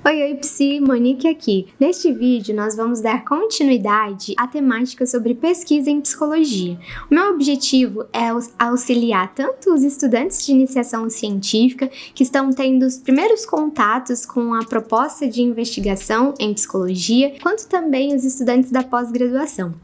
Oi, Psi, Monique aqui. Neste vídeo, nós vamos dar continuidade à temática sobre pesquisa em psicologia. O meu objetivo é auxiliar tanto os estudantes de iniciação científica que estão tendo os primeiros contatos com a proposta de investigação em psicologia, quanto também os estudantes da pós-graduação,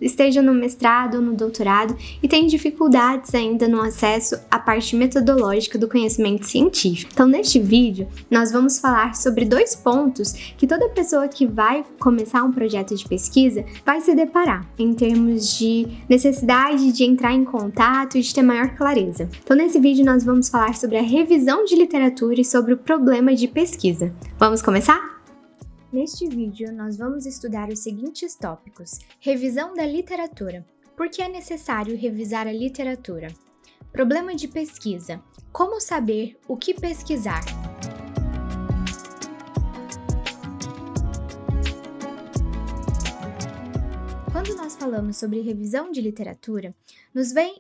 estejam no mestrado ou no doutorado e têm dificuldades ainda no acesso à parte metodológica do conhecimento científico. Então, neste vídeo, nós vamos falar sobre dois pontos que toda pessoa que vai começar um projeto de pesquisa vai se deparar, em termos de necessidade de entrar em contato e de ter maior clareza. Então, nesse vídeo, nós vamos falar sobre a revisão de literatura e sobre o problema de pesquisa. Vamos começar? Neste vídeo, nós vamos estudar os seguintes tópicos: revisão da literatura. Por que é necessário revisar a literatura? Problema de pesquisa. Como saber o que pesquisar? Quando nós falamos sobre revisão de literatura, nos vem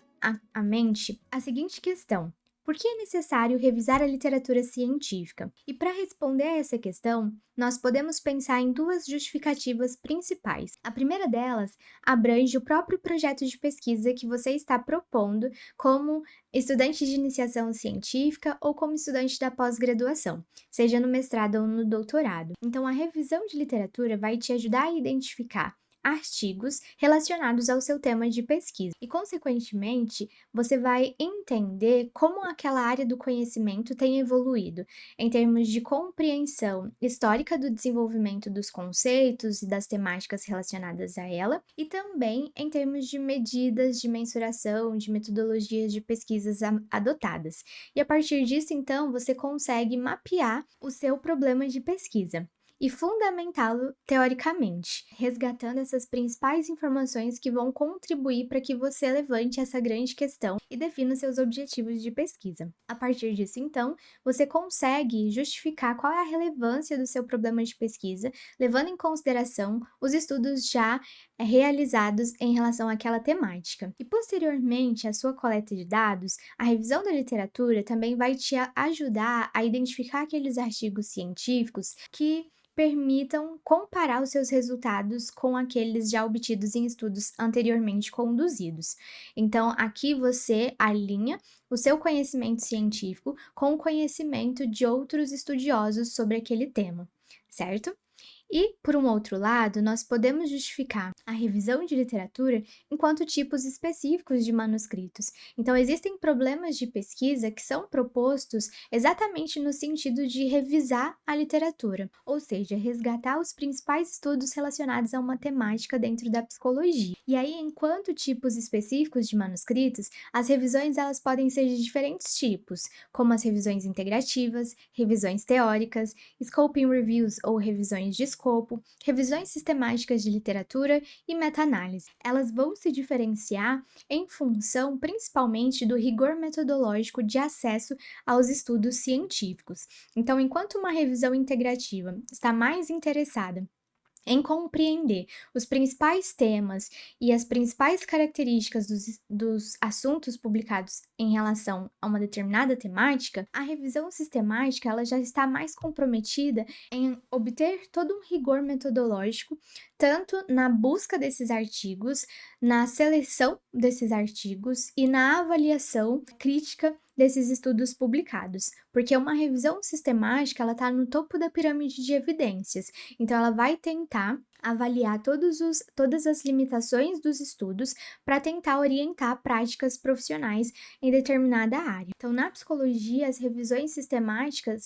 à mente a seguinte questão: por que é necessário revisar a literatura científica? E para responder a essa questão, nós podemos pensar em duas justificativas principais. A primeira delas abrange o próprio projeto de pesquisa que você está propondo como estudante de iniciação científica ou como estudante da pós-graduação, seja no mestrado ou no doutorado. Então, a revisão de literatura vai te ajudar a identificar artigos relacionados ao seu tema de pesquisa e, consequentemente, você vai entender como aquela área do conhecimento tem evoluído em termos de compreensão histórica do desenvolvimento dos conceitos e das temáticas relacionadas a ela e também em termos de medidas de mensuração, de metodologias de pesquisas adotadas. E a partir disso, então, você consegue mapear o seu problema de pesquisa e fundamentá-lo teoricamente, resgatando essas principais informações que vão contribuir para que você levante essa grande questão e defina seus objetivos de pesquisa. A partir disso, então, você consegue justificar qual é a relevância do seu problema de pesquisa, levando em consideração os estudos já realizados em relação àquela temática. E, posteriormente à sua coleta de dados, a revisão da literatura também vai te ajudar a identificar aqueles artigos científicos que permitam comparar os seus resultados com aqueles já obtidos em estudos anteriormente conduzidos. Então, aqui você alinha o seu conhecimento científico com o conhecimento de outros estudiosos sobre aquele tema, certo? E, por um outro lado, nós podemos justificar a revisão de literatura enquanto tipos específicos de manuscritos. Então, existem problemas de pesquisa que são propostos exatamente no sentido de revisar a literatura, ou seja, resgatar os principais estudos relacionados a uma temática dentro da psicologia. E aí, enquanto tipos específicos de manuscritos, as revisões elas podem ser de diferentes tipos, como as revisões integrativas, revisões teóricas, scoping reviews ou revisões de escopo, revisões sistemáticas de literatura e meta-análise. Elas vão se diferenciar em função principalmente do rigor metodológico de acesso aos estudos científicos. Então, enquanto uma revisão integrativa está mais interessada em compreender os principais temas e as principais características dos assuntos publicados em relação a uma determinada temática, a revisão sistemática ela já está mais comprometida em obter todo um rigor metodológico, tanto na busca desses artigos, na seleção desses artigos e na avaliação crítica desses estudos publicados, porque uma revisão sistemática ela está no topo da pirâmide de evidências, então ela vai tentar avaliar todas as limitações dos estudos para tentar orientar práticas profissionais em determinada área. Então, na psicologia, as revisões sistemáticas,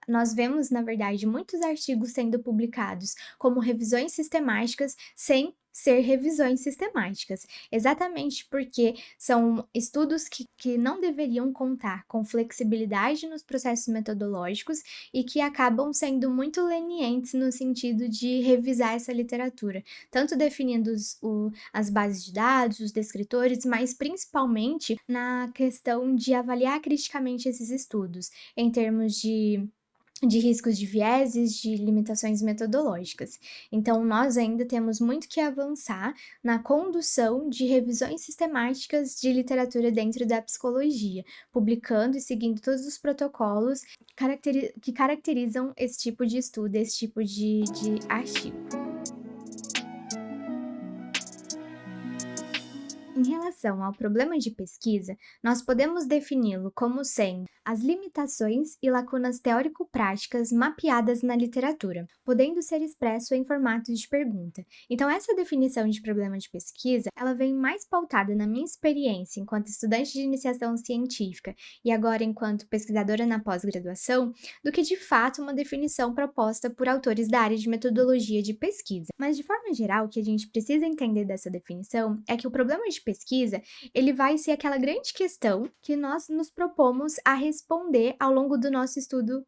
nós vemos, na verdade, muitos artigos sendo publicados como revisões sistemáticas sem ser revisões sistemáticas, exatamente porque são estudos que não deveriam contar com flexibilidade nos processos metodológicos e que acabam sendo muito lenientes no sentido de revisar essa literatura, tanto definindo as bases de dados, os descritores, mas principalmente na questão de avaliar criticamente esses estudos, em termos de de riscos de vieses, de limitações metodológicas. Então, nós ainda temos muito que avançar na condução de revisões sistemáticas de literatura dentro da psicologia, publicando e seguindo todos os protocolos que caracterizam esse tipo de estudo, esse tipo de artigo. Em relação ao problema de pesquisa, nós podemos defini-lo como sendo as limitações e lacunas teórico-práticas mapeadas na literatura, podendo ser expresso em formato de pergunta. Então, essa definição de problema de pesquisa, ela vem mais pautada na minha experiência enquanto estudante de iniciação científica e agora enquanto pesquisadora na pós-graduação, do que de fato uma definição proposta por autores da área de metodologia de pesquisa. Mas, de forma geral, o que a gente precisa entender dessa definição é que o problema de pesquisa, ele vai ser aquela grande questão que nós nos propomos a responder ao longo do nosso estudo,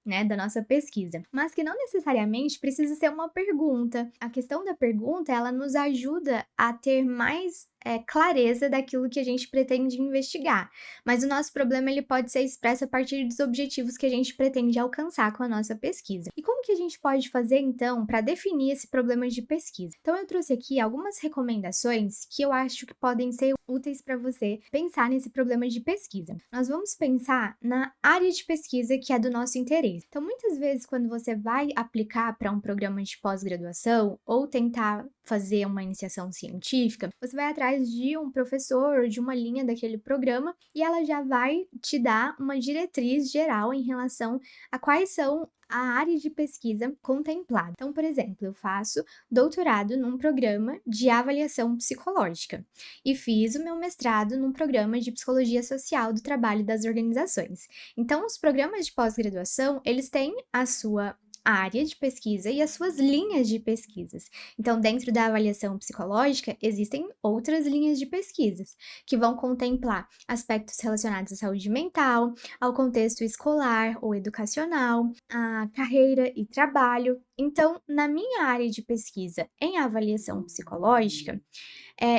né, da nossa pesquisa, mas que não necessariamente precisa ser uma pergunta. A questão da pergunta, ela nos ajuda a ter mais clareza daquilo que a gente pretende investigar, mas o nosso problema ele pode ser expresso a partir dos objetivos que a gente pretende alcançar com a nossa pesquisa. E como que a gente pode fazer, então, para definir esse problema de pesquisa? Então, eu trouxe aqui algumas recomendações que eu acho que podem ser úteis para você pensar nesse problema de pesquisa. Nós vamos pensar na área de pesquisa que é do nosso interesse. Então, muitas vezes, quando você vai aplicar para um programa de pós-graduação ou tentar fazer uma iniciação científica, você vai atrás de um professor ou de uma linha daquele programa e ela já vai te dar uma diretriz geral em relação a quais são a área de pesquisa contemplada. Então, por exemplo, eu faço doutorado num programa de avaliação psicológica e fiz o meu mestrado num programa de psicologia social do trabalho e das organizações. Então, os programas de pós-graduação, eles têm a sua área de pesquisa e as suas linhas de pesquisas. Então, dentro da avaliação psicológica, existem outras linhas de pesquisas, que vão contemplar aspectos relacionados à saúde mental, ao contexto escolar ou educacional, à carreira e trabalho. Então, na minha área de pesquisa em avaliação psicológica,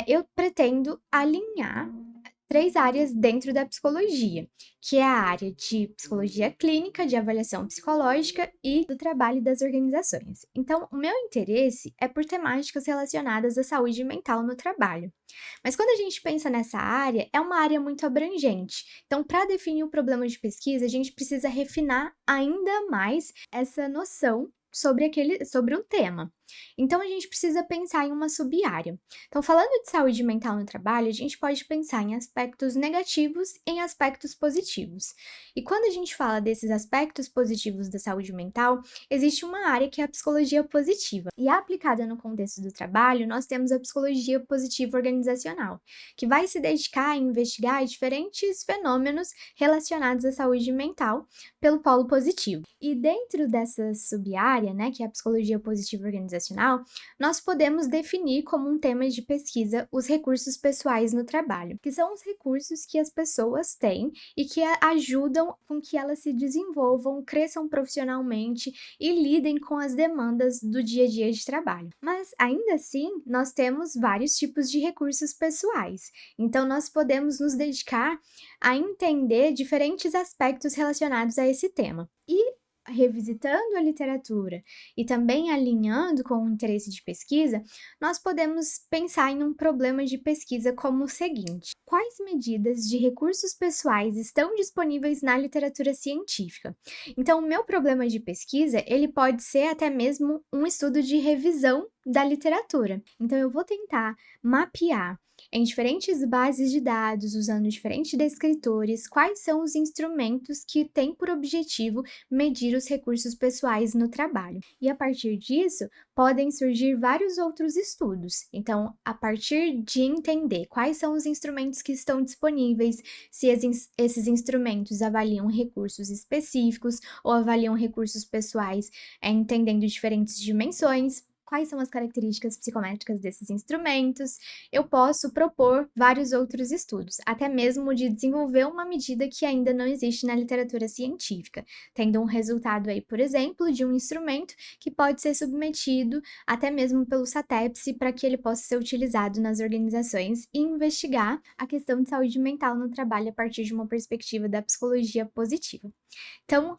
eu pretendo alinhar 3 áreas dentro da psicologia, que é a área de psicologia clínica, de avaliação psicológica e do trabalho das organizações. Então, o meu interesse é por temáticas relacionadas à saúde mental no trabalho. Mas quando a gente pensa nessa área, é uma área muito abrangente. Então, para definir o problema de pesquisa, a gente precisa refinar ainda mais essa noção sobre um tema. Então, a gente precisa pensar em uma sub-área. Então, falando de saúde mental no trabalho, a gente pode pensar em aspectos negativos e em aspectos positivos. E quando a gente fala desses aspectos positivos da saúde mental, existe uma área que é a psicologia positiva. E aplicada no contexto do trabalho, nós temos a psicologia positiva organizacional, que vai se dedicar a investigar diferentes fenômenos relacionados à saúde mental pelo polo positivo. E dentro dessa sub-área, né, que é a psicologia positiva organizacional, nós podemos definir como um tema de pesquisa os recursos pessoais no trabalho, que são os recursos que as pessoas têm e que ajudam com que elas se desenvolvam, cresçam profissionalmente e lidem com as demandas do dia a dia de trabalho. Mas, ainda assim, nós temos vários tipos de recursos pessoais, então nós podemos nos dedicar a entender diferentes aspectos relacionados a esse tema. E revisitando a literatura e também alinhando com o interesse de pesquisa, nós podemos pensar em um problema de pesquisa como o seguinte: quais medidas de recursos pessoais estão disponíveis na literatura científica? Então, o meu problema de pesquisa, ele pode ser até mesmo um estudo de revisão da literatura. Então, eu vou tentar mapear em diferentes bases de dados, usando diferentes descritores, quais são os instrumentos que têm por objetivo medir os recursos pessoais no trabalho. E a partir disso, podem surgir vários outros estudos. Então, a partir de entender quais são os instrumentos que estão disponíveis, se esses instrumentos avaliam recursos específicos ou avaliam recursos pessoais, entendendo diferentes dimensões, quais são as características psicométricas desses instrumentos, eu posso propor vários outros estudos, até mesmo de desenvolver uma medida que ainda não existe na literatura científica, tendo um resultado aí, por exemplo, de um instrumento que pode ser submetido até mesmo pelo SATEPSE para que ele possa ser utilizado nas organizações e investigar a questão de saúde mental no trabalho a partir de uma perspectiva da psicologia positiva. Então,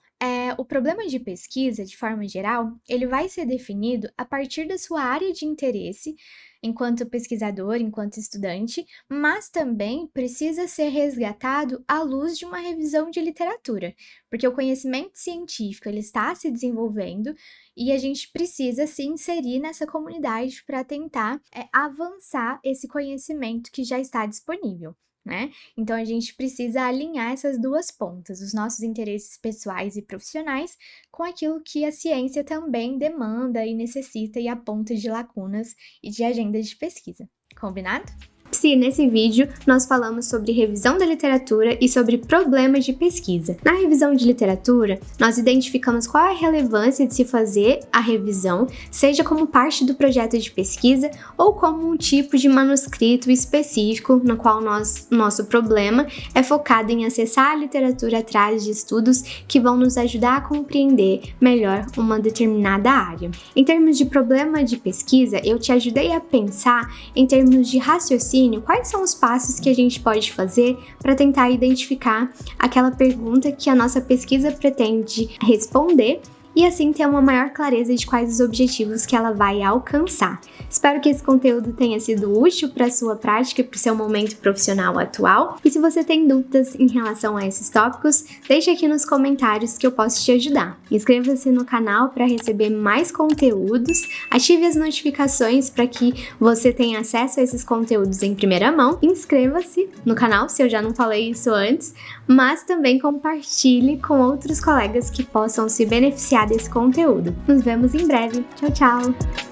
O problema de pesquisa, de forma geral, ele vai ser definido a partir da sua área de interesse, enquanto pesquisador, enquanto estudante, mas também precisa ser resgatado à luz de uma revisão de literatura, porque o conhecimento científico ele está se desenvolvendo e a gente precisa se inserir nessa comunidade para tentar avançar esse conhecimento que já está disponível. Né? Então a gente precisa alinhar essas duas pontas, os nossos interesses pessoais e profissionais, com aquilo que a ciência também demanda e necessita e aponta de lacunas e de agendas de pesquisa. Combinado? Se nesse vídeo nós falamos sobre revisão da literatura e sobre problemas de pesquisa. Na revisão de literatura, nós identificamos qual é a relevância de se fazer a revisão, seja como parte do projeto de pesquisa ou como um tipo de manuscrito específico no qual nosso problema é focado em acessar a literatura atrás de estudos que vão nos ajudar a compreender melhor uma determinada área. Em termos de problema de pesquisa, eu te ajudei a pensar em termos de raciocínio quais são os passos que a gente pode fazer para tentar identificar aquela pergunta que a nossa pesquisa pretende responder e assim ter uma maior clareza de quais os objetivos que ela vai alcançar. Espero que esse conteúdo tenha sido útil para a sua prática e para o seu momento profissional atual. E se você tem dúvidas em relação a esses tópicos, deixe aqui nos comentários que eu posso te ajudar. Inscreva-se no canal para receber mais conteúdos, ative as notificações para que você tenha acesso a esses conteúdos em primeira mão. Inscreva-se no canal, se eu já não falei isso antes, mas também compartilhe com outros colegas que possam se beneficiar desse conteúdo. Nos vemos em breve. Tchau, tchau!